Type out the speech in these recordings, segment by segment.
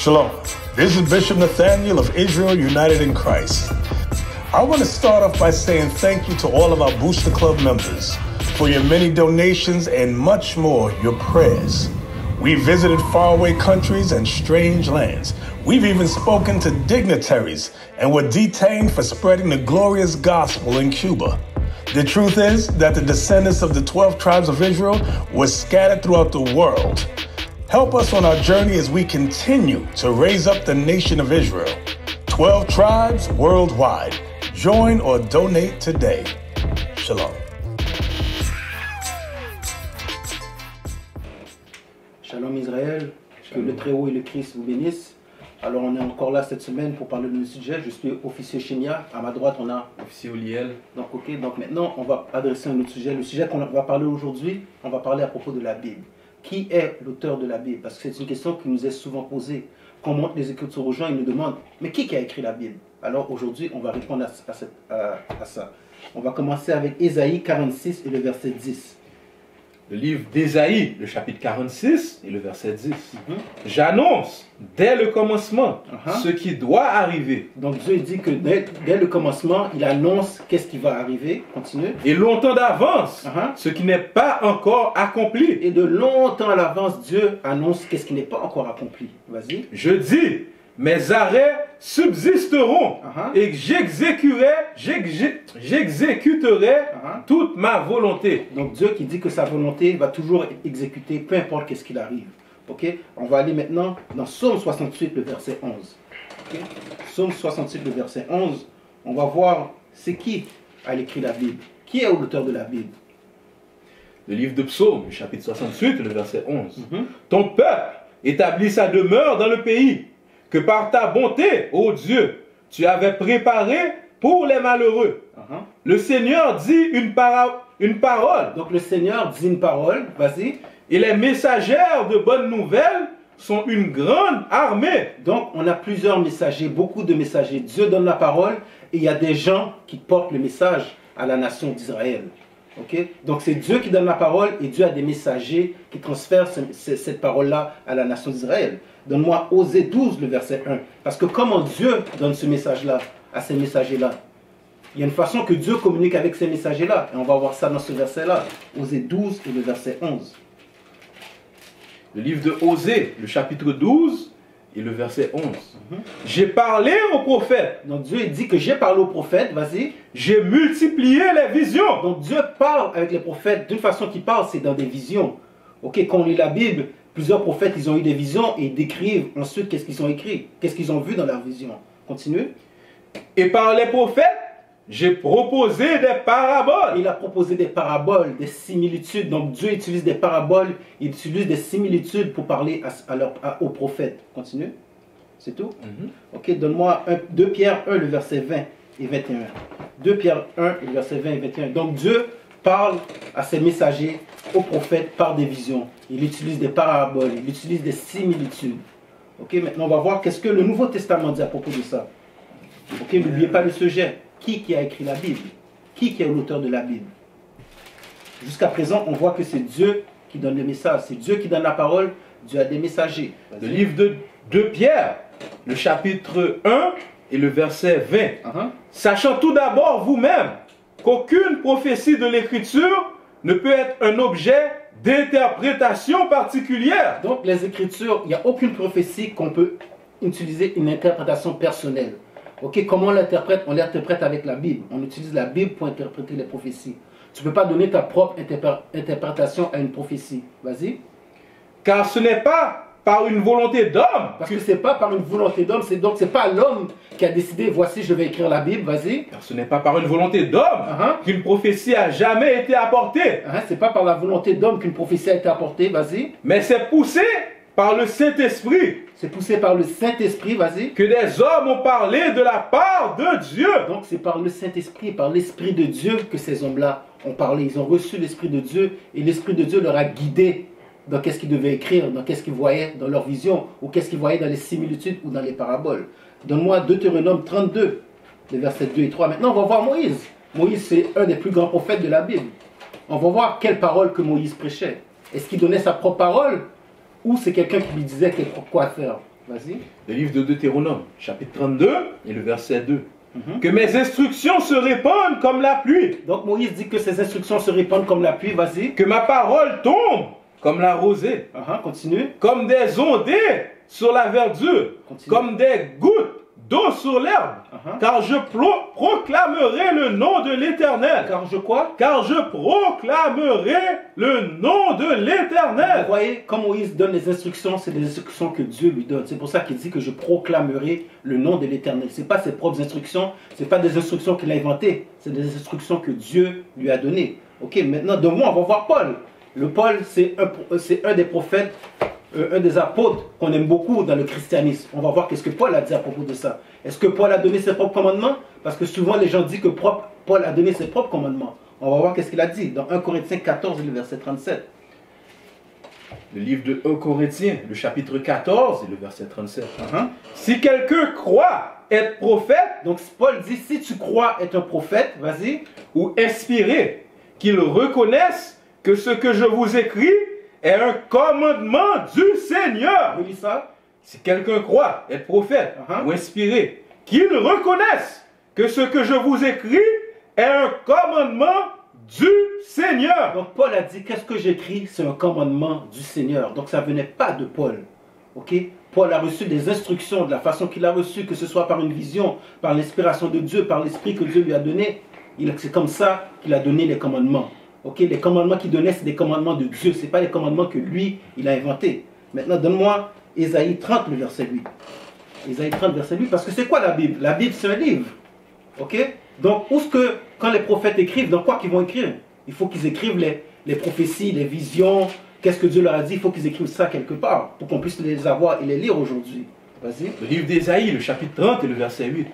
Shalom. This is Bishop Nathaniel of Israel United in Christ. I want to start off by saying thank you to all of our Booster Club members for your many donations and much more, your prayers. We visited faraway countries and strange lands. We've even spoken to dignitaries and were detained for spreading the glorious gospel in Cuba. The truth is that the descendants of the 12 tribes of Israel were scattered throughout the world. Help us on our journey as we continue to raise up the nation of Israel. 12 tribes worldwide. Join or donate today. Shalom. Shalom Israël, que le Très-Haut et le Christ vous bénissent. Alors on est encore là cette semaine pour parler de nos sujets. Je suis officier Chenia, à ma droite on a officier Oliel. Donc ok, donc maintenant on va adresser un autre sujet. Le sujet qu'on va parler aujourd'hui, on va parler à propos de la Bible. Qui est l'auteur de la Bible? Parce que c'est une question qui nous est souvent posée. Quand on montre les Écritures aux gens, ils nous demandent, mais qui a écrit la Bible? Alors aujourd'hui on va répondre à ça. On va commencer avec Ésaïe 46 et le verset 10. Le livre d'Ésaïe, le chapitre 46 et le verset 10. J'annonce dès le commencement ce qui doit arriver. Donc Dieu dit que dès le commencement, il annonce qu'est-ce qui va arriver. Continue. Et longtemps d'avance, ce qui n'est pas encore accompli. Et de longtemps à l'avance, Dieu annonce qu'est-ce qui n'est pas encore accompli. Vas-y. Je dis, mes arrêts subsisteront et j'exécuterai toute ma volonté. Donc Dieu qui dit que sa volonté va toujours exécuter, peu importe qu'est-ce qu'il arrive. Ok. On va aller maintenant dans Psaume 68, le verset 11. Okay? Psaume 68, le verset 11. On va voir c'est qui a écrit la Bible. Qui est l'auteur de la Bible? Le livre de Psaume, chapitre 68, le verset 11. Ton peuple établit sa demeure dans le pays que par ta bonté, ô Dieu, tu avais préparé pour les malheureux. Le Seigneur dit une parole. Donc le Seigneur dit une parole, vas-y. Et les messagères de bonnes nouvelles sont une grande armée. Donc on a plusieurs messagers, beaucoup de messagers. Dieu donne la parole et il y a des gens qui portent le message à la nation d'Israël. Okay? Donc c'est Dieu qui donne la parole et Dieu a des messagers qui transfèrent cette parole-là à la nation d'Israël. Donne-moi Osée 12, le verset 1. Parce que comment Dieu donne ce message-là à ces messagers-là? Il y a une façon que Dieu communique avec ces messagers-là. Et on va voir ça dans ce verset-là. Osée 12 et le verset 11. Le livre de Osée, le chapitre 12 et le verset 11. J'ai parlé aux prophètes. Donc Dieu dit que j'ai parlé aux prophètes, vas-y. J'ai multiplié les visions. Donc Dieu parle avec les prophètes. D'une façon qu'il parle, c'est dans des visions. Ok, quand on lit la Bible, plusieurs prophètes, ils ont eu des visions et ils décrivent ensuite qu'est-ce qu'ils ont écrit, qu'est-ce qu'ils ont vu dans leur vision. Continue. Et par les prophètes, j'ai proposé des paraboles. Il a proposé des paraboles, des similitudes. Donc Dieu utilise des paraboles, il utilise des similitudes pour parler aux prophètes. Continue. C'est tout? Ok, donne-moi 2 Pierre 1, le verset 20 et 21. 2 Pierre 1, le verset 20 et 21. Donc Dieu parle à ses messagers, aux prophètes, par des visions. Il utilise des paraboles, il utilise des similitudes. Ok, maintenant on va voir qu'est-ce que le Nouveau Testament dit à propos de ça. Ok, n'oubliez pas le sujet. Qui a écrit la Bible? Qui est l'auteur de la Bible? Jusqu'à présent, on voit que c'est Dieu qui donne le message. C'est Dieu qui donne la parole. Dieu a des messagers. Le livre de 2 Pierre, le chapitre 1 et le verset 20. Sachant tout d'abord vous-même qu'aucune prophétie de l'Écriture ne peut être un objet d'interprétation particulière. Donc les Écritures, il n'y a aucune prophétie qu'on peut utiliser une interprétation personnelle. Ok, comment on l'interprète? On l'interprète avec la Bible. On utilise la Bible pour interpréter les prophéties. Tu ne peux pas donner ta propre interprétation à une prophétie. Vas-y. Car ce n'est pas par une volonté d'homme. Parce que ce n'est pas par une volonté d'homme. Donc ce n'est pas l'homme qui a décidé, voici, je vais écrire la Bible. Vas-y. Car ce n'est pas par une volonté d'homme qu'une prophétie a jamais été apportée. Ce n'est pas par la volonté d'homme qu'une prophétie a été apportée. Vas-y. Mais c'est poussé par le Saint-Esprit. C'est poussé par le Saint-Esprit, vas-y. Que des hommes ont parlé de la part de Dieu. Donc c'est par le Saint-Esprit, par l'Esprit de Dieu que ces hommes-là ont parlé. Ils ont reçu l'Esprit de Dieu et l'Esprit de Dieu leur a guidé dans qu'est-ce qu'ils devaient écrire, dans qu'est-ce qu'ils voyaient dans leur vision, ou qu'est-ce qu'ils voyaient dans les similitudes ou dans les paraboles. Donne-moi Deutéronome 32, les versets 2 et 3. Maintenant, on va voir Moïse. Moïse, c'est un des plus grands prophètes de la Bible. On va voir quelle parole que Moïse prêchait. Est-ce qu'il donnait sa propre parole ou c'est quelqu'un qui lui disait quoi faire? Vas-y. Le livre de Deutéronome, chapitre 32 et le verset 2. Que mes instructions se répandent comme la pluie. Donc Moïse dit que ses instructions se répandent comme la pluie. Vas-y. Que ma parole tombe comme la rosée. Continue. Comme des ondées sur la verdure. Continue. Comme des gouttes d'eau sur l'herbe. Car je proclamerai le nom de l'Éternel. Car je quoi? Car je proclamerai le nom de l'Éternel. Vous voyez, quand Moïse donne les instructions, c'est des instructions que Dieu lui donne. C'est pour ça qu'il dit que je proclamerai le nom de l'Éternel. Ce n'est pas ses propres instructions, ce n'est pas des instructions qu'il a inventées, c'est des instructions que Dieu lui a données. Ok, maintenant, de moi, on va voir Paul. Le Paul, c'est un des prophètes, un des apôtres qu'on aime beaucoup dans le christianisme. On va voir qu'est-ce que Paul a dit à propos de ça. Est-ce que Paul a donné ses propres commandements? Parce que souvent les gens disent que Paul a donné ses propres commandements. On va voir qu'est-ce qu'il a dit dans 1 Corinthiens 14, le verset 37. Le livre de 1 Corinthiens, le chapitre 14 et le verset 37. Si quelqu'un croit être prophète, donc Paul dit, si tu crois être un prophète, vas-y, ou inspiré, qu'il reconnaisse que ce que je vous écris est un commandement du Seigneur. Relis ça. Si quelqu'un croit être prophète ou inspiré, qu'il reconnaisse que ce que je vous écris est un commandement du Seigneur. Donc Paul a dit, qu'est-ce que j'écris? C'est un commandement du Seigneur. Donc ça ne venait pas de Paul. Ok? Paul a reçu des instructions de la façon qu'il a reçu, que ce soit par une vision, par l'inspiration de Dieu, par l'esprit que Dieu lui a donné. C'est comme ça qu'il a donné les commandements. Ok? Les commandements qu'il donnait, c'est des commandements de Dieu. Ce n'est pas les commandements que lui, il a inventés. Maintenant, donne-moi Ésaïe 30, le verset 8. Ésaïe 30, verset 8, parce que c'est quoi la Bible? La Bible, c'est un livre. Ok? Donc, quand les prophètes écrivent, dans quoi qu'ils vont écrire? Il faut qu'ils écrivent les prophéties, les visions, qu'est-ce que Dieu leur a dit, il faut qu'ils écrivent ça quelque part, pour qu'on puisse les avoir et les lire aujourd'hui. Vas-y. Le livre d'Ésaïe, le chapitre 30 et le verset 8.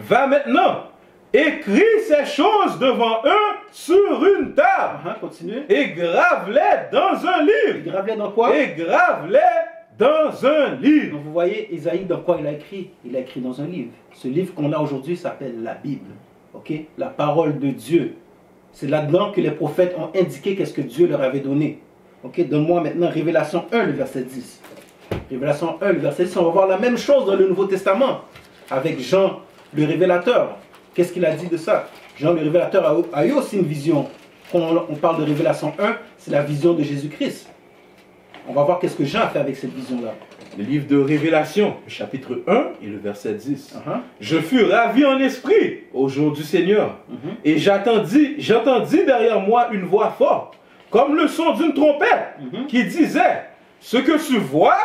Va maintenant, écris ces choses devant eux sur une table. Continue. Et grave-les dans un livre. Et grave-les dans quoi? Et grave-les dans un livre. Donc vous voyez, Ésaïe, dans quoi il a écrit? Il a écrit dans un livre. Ce livre qu'on a aujourd'hui s'appelle la Bible. Ok? La parole de Dieu. C'est là-dedans que les prophètes ont indiqué qu'est-ce que Dieu leur avait donné. Ok? Donne-moi maintenant Révélation 1, le verset 10. Révélation 1, le verset 10. On va voir la même chose dans le Nouveau Testament avec Jean, le révélateur. Qu'est-ce qu'il a dit de ça? Jean, le révélateur, a eu aussi une vision. Quand on parle de Révélation 1, c'est la vision de Jésus-Christ. On va voir qu'est-ce que Jean a fait avec cette vision-là. Le livre de Révélation, le chapitre 1 et le verset 10. Je fus ravi en esprit au jour du Seigneur. Et j'entendis derrière moi une voix forte, comme le son d'une trompette, qui disait, ce que tu vois,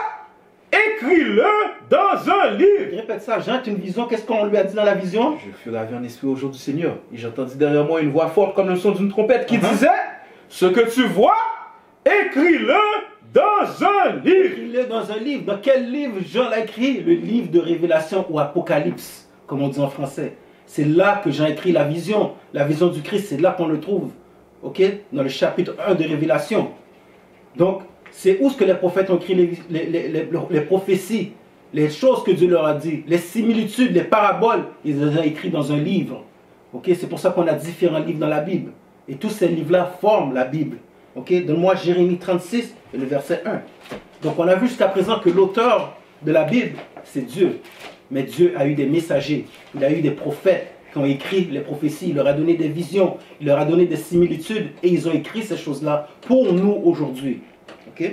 écris-le dans un livre. Répète ça, Jean, tu as une vision, qu'est-ce qu'on lui a dit dans la vision? Je fus ravi en esprit au jour du Seigneur. Et j'entendis derrière moi une voix forte, comme le son d'une trompette, qui disait, ce que tu vois, écris-le dans un livre. Écris-le dans un livre. Dans quel livre Jean l'a écrit? Le livre de Révélation ou Apocalypse, comme on dit en français. C'est là que Jean a écrit la vision du Christ, c'est là qu'on le trouve. Ok? Dans le chapitre 1 de Révélation. Donc, c'est où ce que les prophètes ont écrit les prophéties, les choses que Dieu leur a dit, les similitudes, les paraboles, ils les ont écrits dans un livre. Ok? C'est pour ça qu'on a différents livres dans la Bible. Et tous ces livres-là forment la Bible. Ok? Donne-moi Jérémie 36 et le verset 1. Donc on a vu jusqu'à présent que l'auteur de la Bible, c'est Dieu. Mais Dieu a eu des messagers, il a eu des prophètes qui ont écrit les prophéties, il leur a donné des visions, il leur a donné des similitudes et ils ont écrit ces choses-là pour nous aujourd'hui. Ok?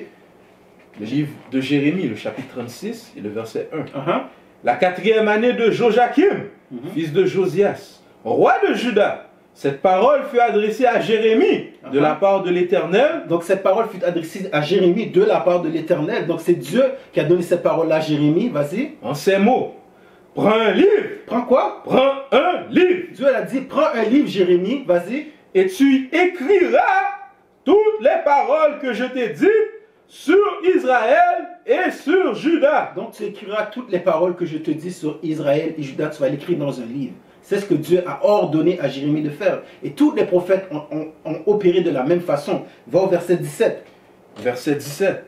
Le livre de Jérémie, le chapitre 36 et le verset 1. La 4e année de Joachim, fils de Josias, roi de Juda. Cette parole fut adressée à Jérémie de la part de l'Éternel. Donc cette parole fut adressée à Jérémie de la part de l'Éternel. Donc c'est Dieu qui a donné cette parole-là à Jérémie. Vas-y. En ces mots, prends un livre. Prends quoi? Prends un livre. Dieu a dit, prends un livre, Jérémie. Vas-y. Et tu écriras toutes les paroles que je t'ai dites sur Israël et sur Juda. Donc tu écriras toutes les paroles que je te dis sur Israël et Juda. Tu vas l'écrire dans un livre. C'est ce que Dieu a ordonné à Jérémie de faire. Et tous les prophètes ont opéré de la même façon. Va au verset 17. Verset 17.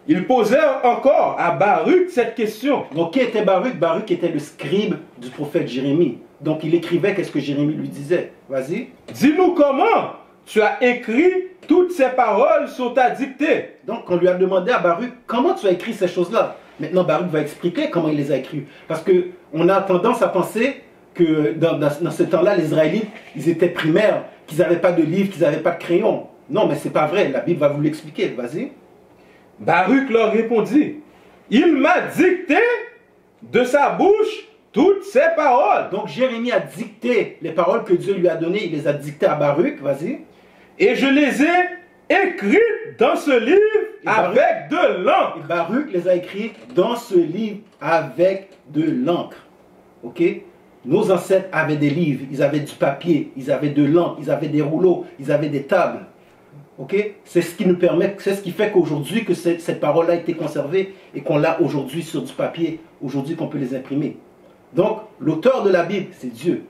Ils posèrent encore à Baruch cette question. Donc qui était Baruch? Baruch était le scribe du prophète Jérémie. Donc il écrivait qu'est-ce que Jérémie lui disait. Vas-y. Dis-nous comment tu as écrit toutes ces paroles sur ta dictée. Donc on lui a demandé à Baruch, comment tu as écrit ces choses-là? Maintenant Baruch va expliquer comment il les a écrites. Parce qu'on a tendance à penser que dans ce temps-là, les Israélites, ils étaient primaires, qu'ils n'avaient pas de livre, qu'ils n'avaient pas de crayon. Non, mais c'est pas vrai, la Bible va vous l'expliquer, vas-y. Baruch leur répondit, il m'a dicté de sa bouche toutes ces paroles. Donc Jérémie a dicté les paroles que Dieu lui a données, il les a dictées à Baruch, vas-y. Et je les ai écrites dans ce livre avec de l'encre. Et Baruch les a écrites dans ce livre avec de l'encre. Ok? Nos ancêtres avaient des livres, ils avaient du papier, ils avaient de l'encre, ils avaient des rouleaux, ils avaient des tables. Ok? C'est ce qui nous permet, c'est ce qui fait qu'aujourd'hui que cette parole a été conservée et qu'on l'a aujourd'hui sur du papier, aujourd'hui qu'on peut les imprimer. Donc, l'auteur de la Bible, c'est Dieu.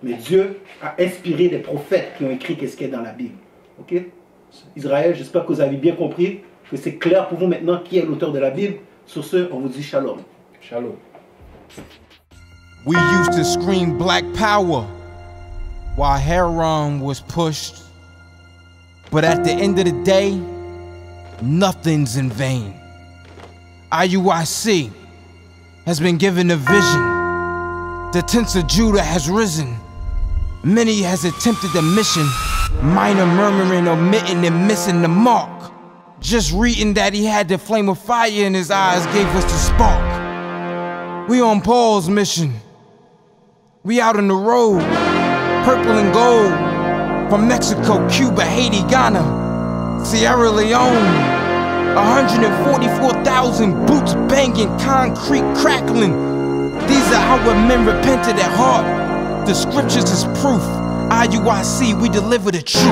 Mais Dieu a inspiré les prophètes qui ont écrit qu'est-ce qu'il y a dans la Bible. Ok? Israël, j'espère que vous avez bien compris, que c'est clair pour vous maintenant qui est l'auteur de la Bible. Sur ce, on vous dit shalom. Shalom. We used to scream black power while Heron was pushed. But at the end of the day, nothing's in vain. IUIC has been given a vision. The tents of Judah has risen. Many has attempted the mission. Minor murmuring, omitting, and missing the mark. Just reading that he had the flame of fire in his eyes gave us the spark. We on Paul's mission. We out on the road, purple and gold. From Mexico, Cuba, Haiti, Ghana, Sierra Leone. 144,000 boots banging, concrete crackling. These are our men repented at heart. The scriptures is proof. IUIC, we deliver the truth.